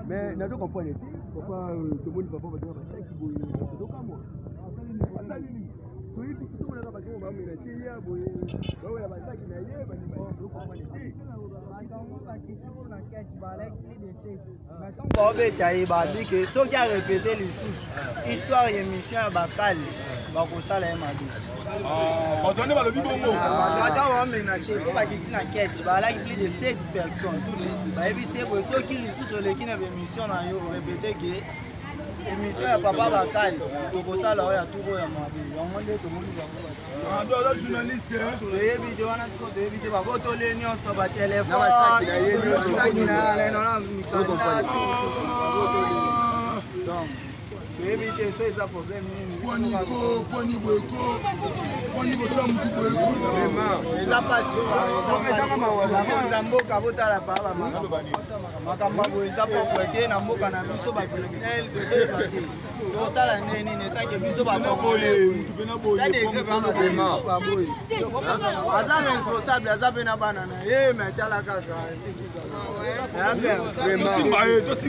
Mais nous comprenons pourquoi tout le monde va pas dire ça qui bouille. C'est donc moi. Oui, tout le monde va passer au bas, mais il y a bouille. Donc il y a pas ça qui n'a rien, mais nous comprenons. Ceux qui a répété les sous, histoire et émission à Bakal, Bakosala et Madi. On donne le bibongo. Attends, on ménage, il faut pas qu'il y ait une enquête. Voilà, il y a plus de 7 personnes. Ceux qui les sous sur l'équipe d'émission, on a répété que l'émission à Papa Bakal, Bakosala et Touro et Madi. On a dit tout le monde. On doit être journaliste. Les vidéos, on a des vidéos, on a des liens sur le téléphone. Donc, éviter ça, problème.